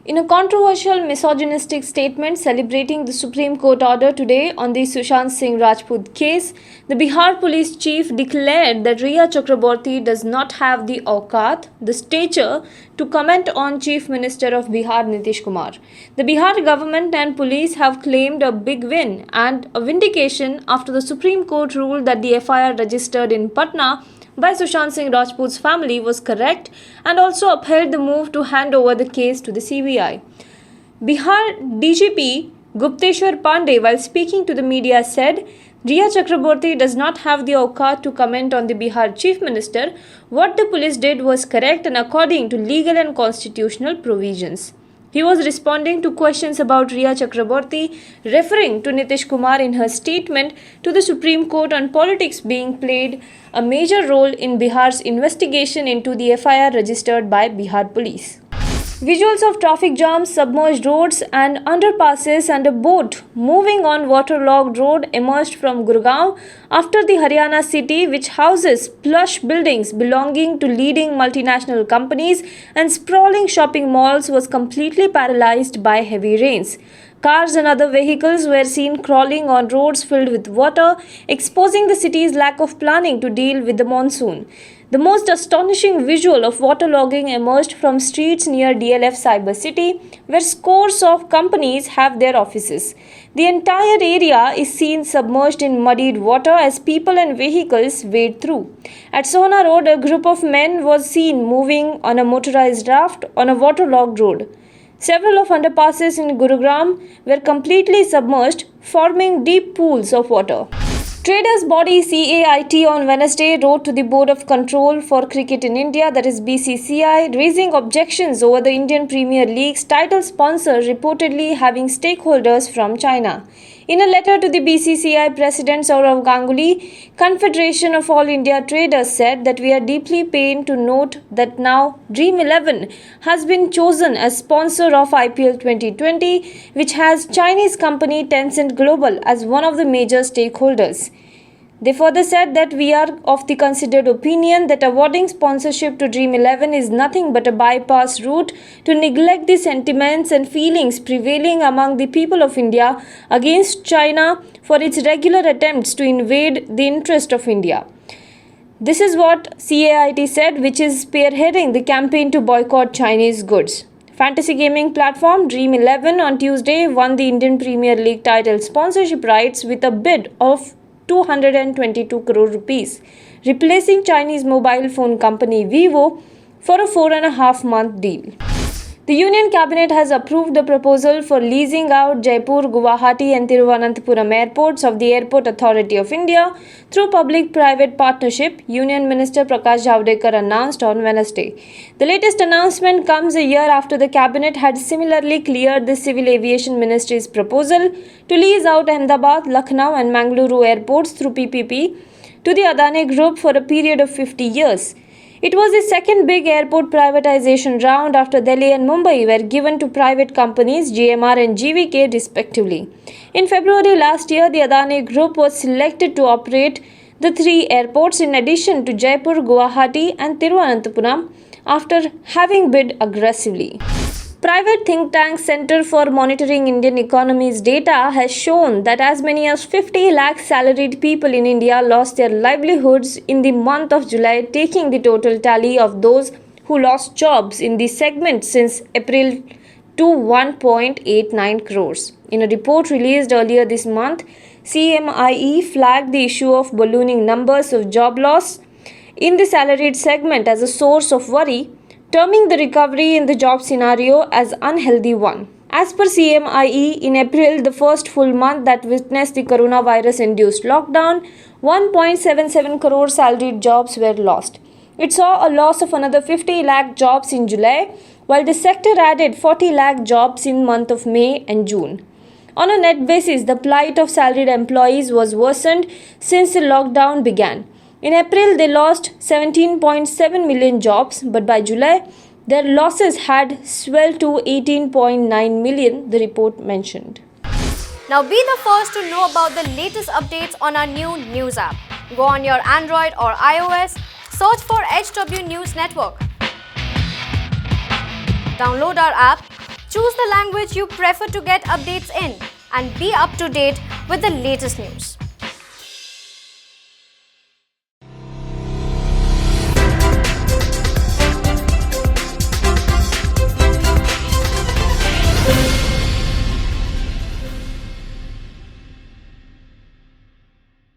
In a controversial misogynistic statement celebrating the Supreme Court order today on the Sushant Singh Rajput case, the Bihar police chief declared that Rhea Chakraborty does not have the Aukaat, the stature, to comment on Chief Minister of Bihar Nitish Kumar. The Bihar government and police have claimed a big win and a vindication after the Supreme Court ruled that the FIR registered in Patna by Sushant Singh Rajput's family was correct and also upheld the move to hand over the case to the CBI. Bihar DGP Gupteshwar Pandey, while speaking to the media, said, Rhea Chakraborty does not have the aukat to comment on the Bihar Chief Minister. What the police did was correct and according to legal and constitutional provisions. He was responding to questions about Rhea Chakraborty, referring to Nitish Kumar in her statement to the Supreme Court on politics being played a major role in Bihar's investigation into the FIR registered by Bihar police. Visuals of traffic jams, submerged roads and underpasses and a boat moving on waterlogged road emerged from Gurgaon after the Haryana city, which houses plush buildings belonging to leading multinational companies and sprawling shopping malls, was completely paralyzed by heavy rains. Cars and other vehicles were seen crawling on roads filled with water, exposing the city's lack of planning to deal with the monsoon. The most astonishing visual of waterlogging emerged from streets near DLF Cyber City, where scores of companies have their offices. The entire area is seen submerged in muddied water as people and vehicles wade through. At Sohna Road, a group of men was seen moving on a motorized raft on a waterlogged road. Several of underpasses in Gurugram were completely submerged, forming deep pools of water. Traders body CAIT on Wednesday wrote to the Board of Control for Cricket in India, that is BCCI, raising objections over the Indian Premier League's title sponsor reportedly having stakeholders from China. In a letter to the BCCI President Sourav Ganguly, Confederation of All India Traders said that we are deeply pained to note that now Dream 11 has been chosen as sponsor of IPL 2020, which has Chinese company Tencent Global as one of the major stakeholders. They further said that we are of the considered opinion that awarding sponsorship to Dream 11 is nothing but a bypass route to neglect the sentiments and feelings prevailing among the people of India against China for its regular attempts to invade the interest of India. This is what CAIT said, which is spearheading the campaign to boycott Chinese goods. Fantasy gaming platform Dream 11 on Tuesday won the Indian Premier League title sponsorship rights with a bid of 222 crore rupees, replacing Chinese mobile phone company Vivo for a 4.5-month deal. The Union Cabinet has approved the proposal for leasing out Jaipur, Guwahati and Thiruvananthapuram airports of the Airport Authority of India through public-private partnership, Union Minister Prakash Javadekar announced on Wednesday. The latest announcement comes a year after the Cabinet had similarly cleared the Civil Aviation Ministry's proposal to lease out Ahmedabad, Lucknow and Mangaluru airports through PPP to the Adani Group for a period of 50 years. It was the second big airport privatization round after Delhi and Mumbai were given to private companies GMR and GVK respectively. In February last year, the Adani Group was selected to operate the three airports in addition to Jaipur, Guwahati and Thiruvananthapuram after having bid aggressively. Private think tank Center for Monitoring Indian Economy's data has shown that as many as 50 lakh salaried people in India lost their livelihoods in the month of July, taking the total tally of those who lost jobs in the segment since April to 1.89 crores. In a report released earlier this month, CMIE flagged the issue of ballooning numbers of job loss in the salaried segment as a source of worry, terming the recovery in the job scenario as unhealthy one. As per CMIE, in April, the first full month that witnessed the coronavirus-induced lockdown, 1.77 crore salaried jobs were lost. It saw a loss of another 50 lakh jobs in July, while the sector added 40 lakh jobs in month of May and June. On a net basis, the plight of salaried employees was worsened since the lockdown began. In April, they lost 17.7 million jobs, but by July, their losses had swelled to 18.9 million, the report mentioned. Now be the first to know about the latest updates on our new news app. Go on your Android or iOS, search for HW News Network. Download our app, Choose the language you prefer to get updates in and be up to date with the latest news.